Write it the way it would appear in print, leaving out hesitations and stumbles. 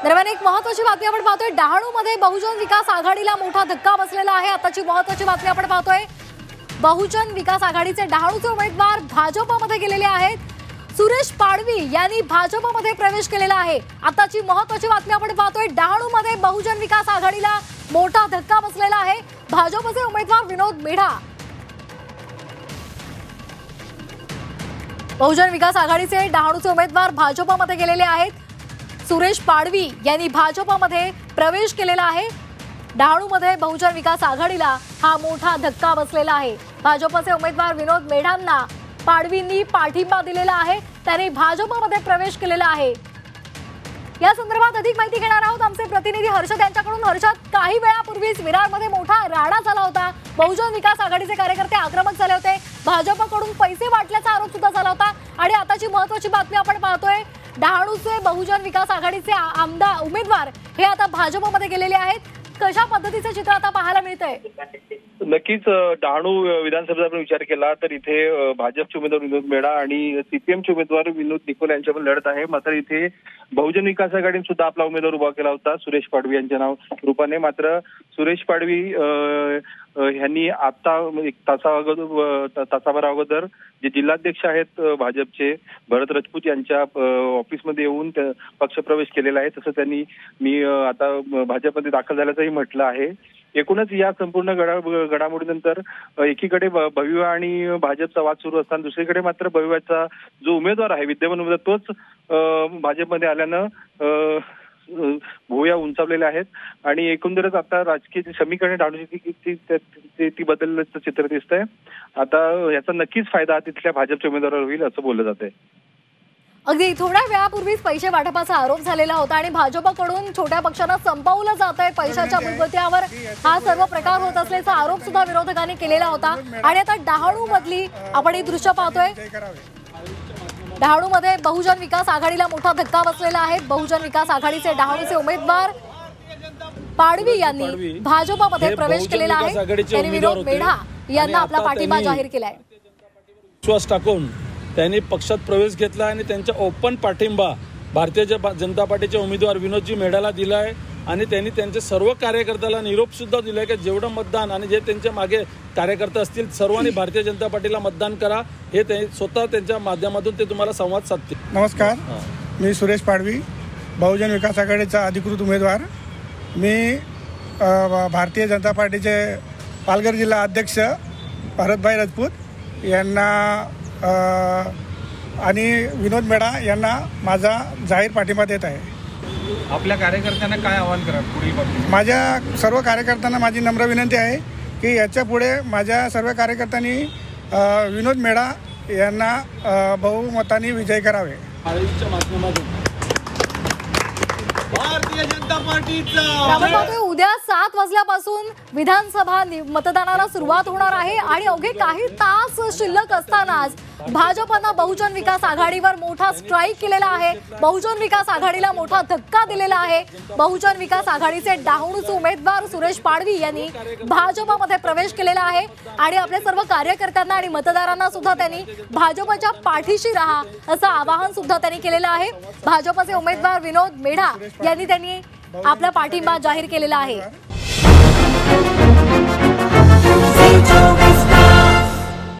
दरम्यान एक महत्त्वाची बातमी आपण पाहतोय, डहाणूमध्ये बहुजन विकास आघाडीला मोठा धक्का बसलेला आहे। आताची महत्त्वाची बातमी आपण पाहतोय, बहुजन विकास आघाडीचे डहाणूचे उमेदवार भाजपमध्ये गेलेले आहेत। सुरेश पाडवी यांनी भाजपमध्ये प्रवेश केलेला आहे। आताची महत्त्वाची बातमी आपण पाहतोय, डहाणूमध्ये बहुजन विकास आघाडीला मोठा धक्का बसलेला आहे। भाजपचे उमेदवार विनोद मेढा बहुजन विकास आघाडीचे डहाणूचे उमेदवार भाजपमध्ये गेलेले आहेत। सुरेश पाडवी यांनी भाजपमध्ये प्रवेश केलेला आहे। डहाणूमध्ये बहुजन विकास आघाडीला हा मोठा धक्का बसलेला आहे। भाजपचे उमेदवार विनोद मेढांना पाडवींनी पाठिंबा दिलेला आहे, त्यांनी भाजपमध्ये प्रवेश केलेला आहे। या संदर्भात अधिक माहिती घेणार आहोत आमचे प्रतिनिधी हर्षद यांच्याकडून। हर्षद, काही वेळापूर्वीच विरारमध्ये मोठा राडा झाला होता। बहुजन विकास आघाडीचे कार्यकर्ते आक्रमक झाले होते, भाजपकडून पैसे वाटल्याचा आरोप सुद्धा झाला होता आणि आताची महत्त्वाची बातमी आपण पाहतोय, डहाणूचे बहुजन विकास आघाडीचे आमदार उमेदवार हे आता भाजपमध्ये गेलेले आहेत। कशा पद्धतीचे चित्र आता पाहायला मिळतंय? नक्कीच डहाणू विधानसभेचा आपण विचार केला तर इथे भाजपचे उमेदवार विनोद मेढा आणि सीपीएमचे उमेदवार विनोद निकोल यांच्यामध्ये लढत आहे। मात्र इथे बहुजन विकास आघाडीने सुद्धा आपला उमेदवार उभा केला होता सुरेश पाडवी यांच्या नाव रूपाने। मात्र सुरेश पाडवी यांनी आता एक तासाभर अगोदर जे जिल्हाध्यक्ष आहेत भाजपचे भरत राजपूत यांच्या ऑफिसमध्ये येऊन पक्षप्रवेश केलेला आहे। तसं त्यांनी मी आता भाजपमध्ये दाखल झाल्याचंही म्हटलं आहे। एकूणच या संपूर्ण घडामोडीनंतर एकीकडे भव्य आणि भाजपचा वाद सुरू असताना दुसरीकडे मात्र भव्याचा जो उमेदवार आहे विद्यमान उमेदवार तोच भाजपमध्ये आल्यानं भुवया उंचावलेल्या आहेत आणि एकंदरच आता राजकीय समीकरणे डहाणूची ती बदलल्याचं चित्र दिसतंय। आता याचा नक्कीच फायदा तिथल्या भाजपच्या उमेदवाराला होईल असं बोललं जातंय। अगदी थोड्या वेळापूर्वीच पैसे वाटपाचा आरोप झालेला होता आणि भाजपकडून छोट्या पक्षांना संपवलं जातंय पैशाच्या मुदतीवर हा सर्व प्रकार होत असल्याचा आरोप सुद्धा विरोधकांनी केलेला होता। आणि आता डहाणू मधली आपण ही दृश्य पाहतोय, डहाणूमध्ये बहुजन विकास आघाडीला मोठा धक्का बसलेला आहे। बहुजन विकास आघाडीचे डहाणूचे उमेदवार पाडवी यांनी भाजपमध्ये प्रवेश केलेला आहे। त्यांनी विनोद मेढा यांना आपला पाठिंबा जाहीर केलाय। विश्वास टाकून त्यांनी पक्षात प्रवेश घेतला आणि त्यांचा ओपन पाठिंबा भारतीय जनता पार्टीचे उमेदवार विनोदजी मेढाला दिलाय आणि त्यांनी त्यांच्या सर्व कार्यकर्त्याला निरोप सुद्धा दिलाय की जेवढं मतदान आणि जे त्यांच्या मागे कार्यकर्ते असतील सर्वांनी भारतीय जनता पार्टीला मतदान करा, हे ते स्वतः त्यांच्या माध्यमातून ते तुम्हाला संवाद साधतील। नमस्कार, मी सुरेश पाडवी, बहुजन विकास आघाडीचा अधिकृत उमेदवार। मी भारतीय जनता पार्टीचे पालघर जिल्हा अध्यक्ष भरतभाई राजपूत यांना आणि विनोद मेढा यांना माझा जाहीर पाठिंबा देत आहे। आपल्या कार्यकर्त्यांना काय आवाहन करा पुढील बाबतीत? माझ्या सर्व कार्यकर्त्यांना माझी नम्र विनंती आहे की याच्या पुढे माझ्या सर्व कार्यकर्त्यांनी विनोद मेढा यांना बहुमताने विजय करावे। भारतीय जनता पार्टीचा उद्या 7 वाजल्यापासून विधानसभा मतदानाला सुरुवात होणार आहे आणि अवघे काही तास शिल्लक असतानाच भाजपनं बहुजन विकास आघाडीवर मोठा स्ट्राईक केलेला आहे। बहुजन विकास आघाडीला मोठा धक्का दिलेला आहे। बहुजन विकास आघाडीचे डहाणूचे उमेदवार सुरेश पाडवी यांनी भाजपमध्ये प्रवेश केलेला आहे आणि आपल्या सर्व कार्यकर्त्यांना आणि मतदारांना सुद्धा त्यांनी भाजपच्या पाठीशी राहा असं आवाहन सुद्धा त्यांनी केलेलं आहे। भाजपचे उमेदवार विनोद मेढा यांनी आपला पाठिंबा जाहीर केलेला आहे।